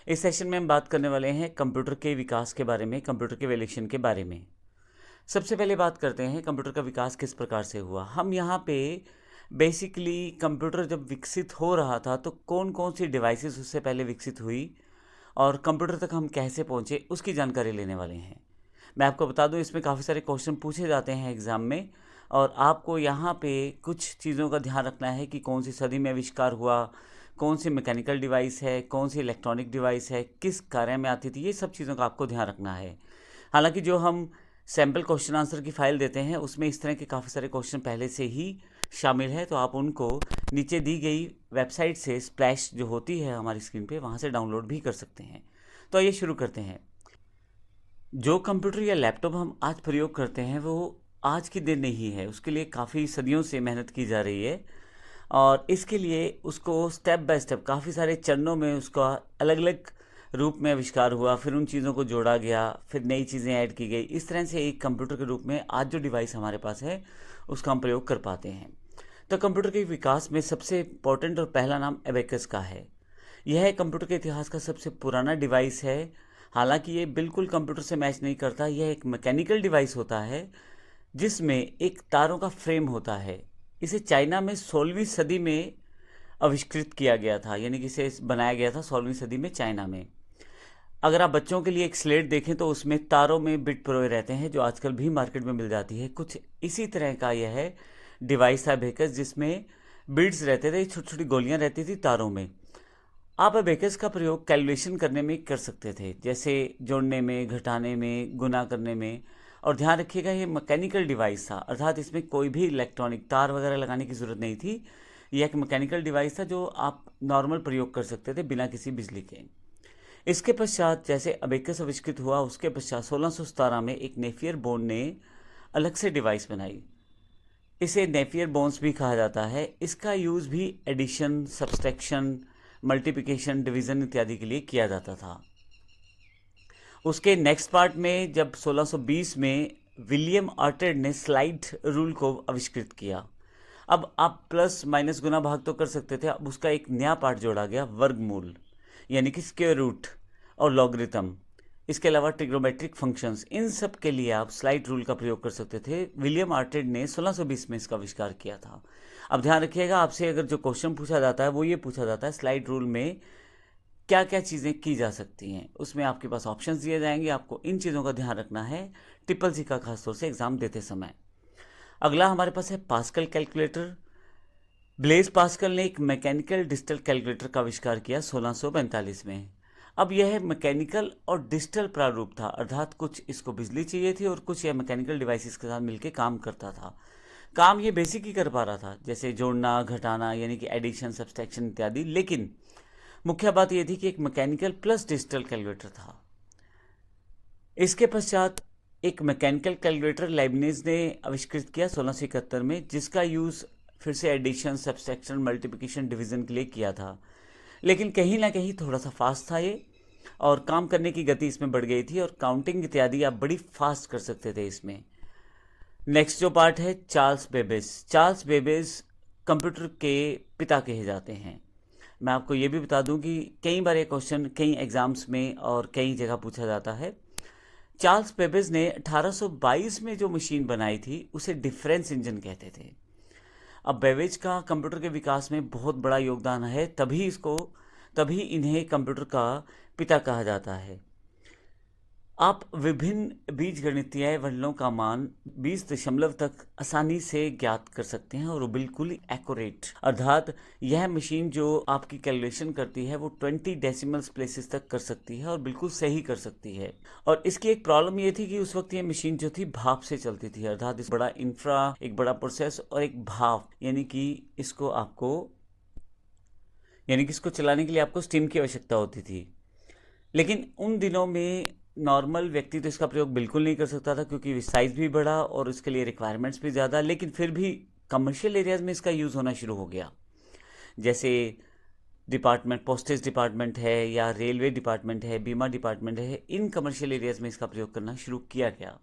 इस सेशन में हम बात करने वाले हैं कंप्यूटर के विकास के बारे में, कंप्यूटर के एवोल्यूशन के बारे में। सबसे पहले बात करते हैं कंप्यूटर का विकास किस प्रकार से हुआ। हम यहाँ पे बेसिकली कंप्यूटर जब विकसित हो रहा था तो कौन कौन सी डिवाइसेस उससे पहले विकसित हुई और कंप्यूटर तक हम कैसे पहुँचे उसकी जानकारी लेने वाले हैं। मैं आपको बता दूं, इसमें काफ़ी सारे क्वेश्चन पूछे जाते हैं एग्ज़ाम में और आपको यहाँ पे कुछ चीज़ों का ध्यान रखना है कि कौन सी सदी में आविष्कार हुआ, कौन सी मैकेनिकल डिवाइस है, कौन सी इलेक्ट्रॉनिक डिवाइस है, किस कार्य में आती थी, ये सब चीज़ों का आपको ध्यान रखना है। हालांकि जो हम सैम्पल क्वेश्चन आंसर की फ़ाइल देते हैं उसमें इस तरह के काफ़ी सारे क्वेश्चन पहले से ही शामिल है, तो आप उनको नीचे दी गई वेबसाइट से स्प्लैश जो होती है हमारी स्क्रीन पे वहाँ से डाउनलोड भी कर सकते हैं। तो आइए शुरू करते हैं। जो कंप्यूटर या लैपटॉप हम आज प्रयोग करते हैं वो आज की दिन नहीं है, उसके लिए काफ़ी सदियों से मेहनत की जा रही है और इसके लिए उसको स्टेप बाय स्टेप काफ़ी सारे चरणों में उसका अलग अलग रूप में आविष्कार हुआ, फिर उन चीज़ों को जोड़ा गया, फिर नई चीज़ें ऐड की गई। इस तरह से एक कंप्यूटर के रूप में आज जो डिवाइस हमारे पास है उसका हम प्रयोग कर पाते हैं। तो कंप्यूटर के विकास में सबसे इम्पोर्टेंट और पहला नाम एबेकस का है। यह कंप्यूटर के इतिहास का सबसे पुराना डिवाइस है। हालांकि ये बिल्कुल कंप्यूटर से मैच नहीं करता, यह एक मैकेनिकल डिवाइस होता है जिसमें एक तारों का फ्रेम होता है। इसे चाइना में 16वीं सदी में आविष्कृत किया गया था, यानी कि इसे बनाया गया था 16वीं सदी में चाइना में। अगर आप बच्चों के लिए एक स्लेट देखें तो उसमें तारों में बिट परोए रहते हैं जो आजकल भी मार्केट में मिल जाती है। कुछ इसी तरह का यह डिवाइस था एबेकस, जिसमें बिट्स रहते थे, छोटी छोटी गोलियां रहती थी तारों में। आप एबेकस का प्रयोग कैलकुलेशन करने में कर सकते थे, जैसे जोड़ने में, घटाने में, गुना करने में। और ध्यान रखिएगा ये मैकेनिकल डिवाइस था, अर्थात इसमें कोई भी इलेक्ट्रॉनिक तार वगैरह लगाने की ज़रूरत नहीं थी। यह एक मैकेनिकल डिवाइस था जो आप नॉर्मल प्रयोग कर सकते थे बिना किसी बिजली के। इसके पश्चात जैसे अबेकस आविष्कृत हुआ उसके पश्चात 1617 में एक नेफियर बोन ने अलग से डिवाइस बनाई। इसे नेफियर बोन्स भी कहा जाता है। इसका यूज़ भी एडिशन, सब्सट्रैक्शन, मल्टीप्लिकेशन, डिवीज़न इत्यादि के लिए किया जाता था। उसके नेक्स्ट पार्ट में जब 1620 में विलियम आर्टेड ने स्लाइड रूल को आविष्कृत किया। अब आप प्लस माइनस गुना भाग तो कर सकते थे, अब उसका एक नया पार्ट जोड़ा गया, वर्गमूल, यानी कि स्क्वायर रूट और लॉगरिथम। इसके अलावा ट्रिग्नोमेट्रिक फंक्शंस, इन सब के लिए आप स्लाइड रूल का प्रयोग कर सकते थे। विलियम आर्टेड ने 1620 में इसका आविष्कार किया था। अब ध्यान रखिएगा, आपसे अगर जो क्वेश्चन पूछा जाता है वो ये पूछा जाता है स्लाइड रूल में क्या क्या चीज़ें की जा सकती हैं। उसमें आपके पास ऑप्शंस दिए जाएंगे, आपको इन चीज़ों का ध्यान रखना है ट्रिपल सी का खासतौर से एग्जाम देते समय। अगला हमारे पास है पास्कल कैलकुलेटर। ब्लेज पास्कल ने एक मैकेनिकल डिजिटल कैलकुलेटर का आविष्कार किया 1645 में। अब यह मैकेनिकल और डिजिटल प्रारूप था, अर्थात कुछ इसको बिजली चाहिए थी और कुछ यह मैकेनिकल डिवाइसेस के साथ मिलकर काम करता था। काम ये बेसिक ही कर पा रहा था, जैसे जोड़ना, घटाना, यानी कि एडिशन, सब्सट्रैक्शन इत्यादि। लेकिन मुख्य बात यह थी कि एक मैकेनिकल प्लस डिजिटल कैलकुलेटर था। इसके पश्चात एक मैकेनिकल कैलकुलेटर लाइबनिज ने आविष्कृत किया 1671 में, जिसका यूज़ फिर से एडिशन, सब्सट्रैक्शन, मल्टीप्लिकेशन, डिवीज़न के लिए किया था। लेकिन कहीं ना कहीं थोड़ा सा फास्ट था ये और काम करने की गति इसमें बढ़ गई थी और काउंटिंग इत्यादि आप बड़ी फास्ट कर सकते थे इसमें। नेक्स्ट जो पार्ट है Charles Babbage. Charles Babbage computer के पिता कहे जाते हैं। मैं आपको ये भी बता दूं कि कई बार ये क्वेश्चन कई एग्जाम्स में और कई जगह पूछा जाता है। चार्ल्स बेबेज ने 1822 में जो मशीन बनाई थी उसे डिफरेंस इंजन कहते थे। अब बेबेज का कंप्यूटर के विकास में बहुत बड़ा योगदान है, तभी इन्हें कंप्यूटर का पिता कहा जाता है। आप विभिन्न बीजगणितीय वलनों का मान 20 दशमलव तक आसानी से ज्ञात कर सकते हैं और वो बिल्कुल एक्यूरेट, अर्थात यह मशीन जो आपकी कैलकुलेशन करती है वो 20 डेसिमल्स प्लेसेस तक कर सकती है और बिल्कुल सही कर सकती है। और इसकी एक प्रॉब्लम ये थी कि उस वक्त ये मशीन जो थी भाप से चलती थी, अर्थात इस बड़ा इंफ्रा, एक बड़ा प्रोसेस और एक भाप, यानी कि इसको चलाने के लिए आपको स्टीम की आवश्यकता होती थी। लेकिन उन दिनों में नॉर्मल व्यक्ति तो इसका प्रयोग बिल्कुल नहीं कर सकता था, क्योंकि साइज़ भी बड़ा और इसके लिए रिक्वायरमेंट्स भी ज़्यादा। लेकिन फिर भी कमर्शियल एरियाज़ में इसका यूज़ होना शुरू हो गया, जैसे डिपार्टमेंट, पोस्टेज डिपार्टमेंट है या रेलवे डिपार्टमेंट है, बीमा डिपार्टमेंट है, इन कमर्शियल एरियाज़ में इसका प्रयोग करना शुरू किया गया।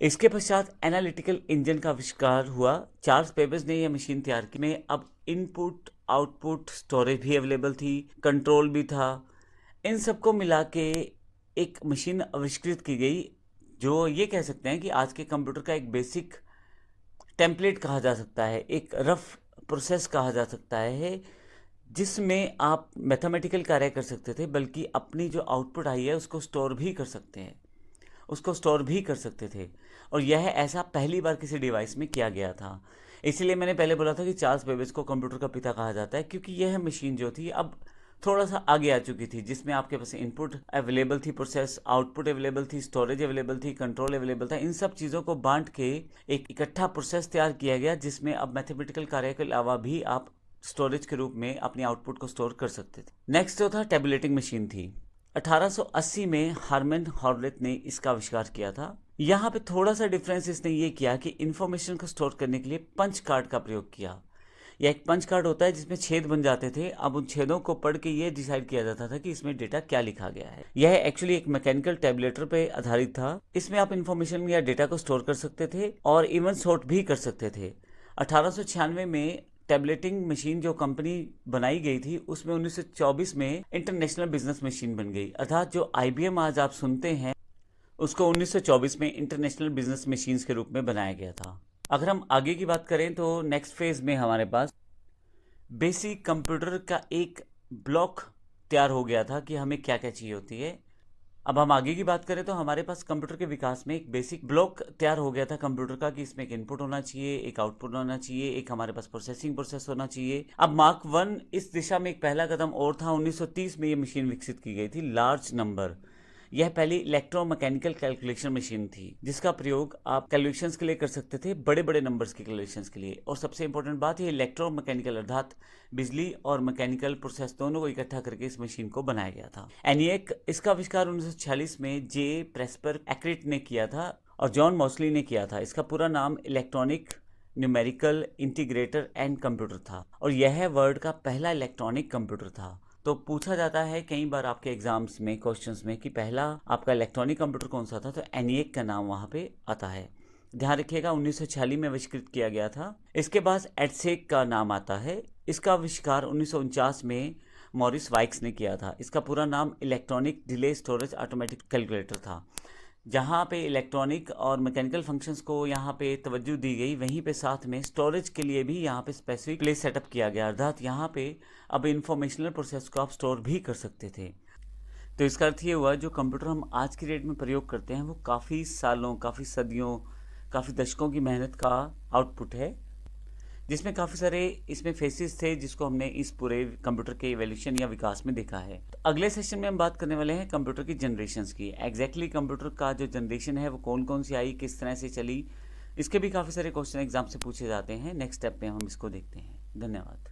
इसके पश्चात एनालिटिकल इंजन का आविष्कार हुआ। चार्ल्स बेबेज ने यह मशीन तैयार की में अब इनपुट आउटपुट, स्टोरेज भी अवेलेबल थी, कंट्रोल भी था। इन सबको मिला के एक मशीन आविष्कृत की गई जो ये कह सकते हैं कि आज के कंप्यूटर का एक बेसिक टेम्पलेट कहा जा सकता है, एक रफ प्रोसेस कहा जा सकता है, जिसमें आप मैथमेटिकल कार्य कर सकते थे, बल्कि अपनी जो आउटपुट आई है उसको स्टोर भी कर सकते हैं, उसको स्टोर भी कर सकते थे। और यह ऐसा पहली बार किसी डिवाइस में किया गया था। इसीलिए मैंने पहले बोला था कि चार्ल्स बेबेज को कंप्यूटर का पिता कहा जाता है, क्योंकि यह मशीन जो थी अब थोड़ा सा आगे आ चुकी थी, जिसमें आपके पास इनपुट अवेलेबल थी, प्रोसेस आउटपुट अवेलेबल थी, स्टोरेज अवेलेबल थी, कंट्रोल अवेलेबल था। इन सब चीज़ों को बांट के एक इकट्ठा प्रोसेस तैयार किया गया, जिसमें अब मैथमेटिकल कार्य के अलावा भी आप स्टोरेज के रूप में अपनी आउटपुट को स्टोर कर सकते थे। नेक्स्ट जो था टेबुलेटिंग मशीन थी। 1880 में हार्मन हॉर्लेट ने इसका आविष्कार किया था। यहाँ पे थोड़ा सा डिफरेंस इसने ये किया कि इंफॉर्मेशन को स्टोर करने के लिए पंच कार्ड का प्रयोग किया। यह एक पंच कार्ड होता है जिसमें छेद बन जाते थे। अब उन छेदों को पढ़ के ये डिसाइड किया जाता था कि इसमें डेटा क्या लिखा गया है। यह एक्चुअली एक मैकेनिकल टैबुलेटर पे आधारित था। इसमें आप इंफॉर्मेशन या डेटा को स्टोर कर सकते थे और इवन सॉर्ट भी कर सकते थे। 1896 में टैबलेटिंग मशीन जो कंपनी बनाई गई थी, उसमें 1924 में इंटरनेशनल बिजनेस मशीन बन गई। अर्थात जो IBM आज आप सुनते हैं, उसको 1924 में इंटरनेशनल बिजनेस मशीन्स के रूप में बनाया गया था। अगर हम आगे की बात करें तो नेक्स्ट फेज में हमारे पास बेसिक कंप्यूटर का एक ब्लॉक तैयार हो गया था कि हमें क्या क्या चाहिए होती है। अब हम आगे की बात करें तो हमारे पास कंप्यूटर के विकास में एक बेसिक ब्लॉक तैयार हो गया था कंप्यूटर का, कि इसमें एक इनपुट होना चाहिए, एक आउटपुट होना चाहिए, एक हमारे पास प्रोसेसिंग प्रोसेस होना चाहिए। अब मार्क 1 इस दिशा में एक पहला कदम और था। 1930 में ये मशीन विकसित की गई थी, लार्ज नंबर। यह पहली इलेक्ट्रोमैकेनिकल कैलकुलेशन मशीन थी, जिसका प्रयोग आप कैलकुलेशंस के लिए कर सकते थे, बड़े बड़े नंबर्स के कैलकुलेशंस के लिए। और सबसे इंपॉर्टेंट बात, ये इलेक्ट्रोमैकेनिकल अर्थात बिजली और मैकेनिकल प्रोसेस दोनों को इकट्ठा करके इस मशीन को बनाया गया था। ENIAC, इसका आविष्कार 1946 में जे प्रेस्पर एक्रिट ने किया था और जॉन मॉसली ने किया था। इसका पूरा नाम electronic numerical integrator and computer था और यह वर्ल्ड का पहला इलेक्ट्रॉनिक कंप्यूटर था। तो पूछा जाता है कई बार आपके एग्जाम्स में, क्वेश्चंस में, कि पहला आपका इलेक्ट्रॉनिक कंप्यूटर कौन सा था, तो ENIAC का नाम वहाँ पे आता है। ध्यान रखिएगा, 1946 में आविष्कृत किया गया था। इसके बाद EDSEC का नाम आता है। इसका आविष्कार 1949 में मॉरिस वाइक्स ने किया था। इसका पूरा नाम electronic delay storage automatic calculator था। जहाँ पे इलेक्ट्रॉनिक और मैकेनिकल फंक्शंस को यहाँ पे तवज्जो दी गई, वहीं पे साथ में स्टोरेज के लिए भी यहाँ पे स्पेसिफिक प्लेस सेटअप किया गया। अर्थात यहाँ पे अब इंफॉर्मेशनल प्रोसेस को आप स्टोर भी कर सकते थे। तो इसका अर्थ ये हुआ, जो कंप्यूटर हम आज की डेट में प्रयोग करते हैं वो काफ़ी सालों, काफ़ी सदियों, काफ़ी दशकों की मेहनत का आउटपुट है, जिसमें काफ़ी सारे इसमें फेसेस थे जिसको हमने इस पूरे कंप्यूटर के इवोल्यूशन या विकास में देखा है। तो अगले सेशन में हम बात करने वाले हैं कंप्यूटर की जनरेशन्स की। एग्जैक्टली कंप्यूटर का जो जनरेशन है वो कौन कौन सी आई, किस तरह से चली, इसके भी काफ़ी सारे क्वेश्चन एग्जाम से पूछे जाते हैं। नेक्स्ट स्टेप में हम इसको देखते हैं। धन्यवाद।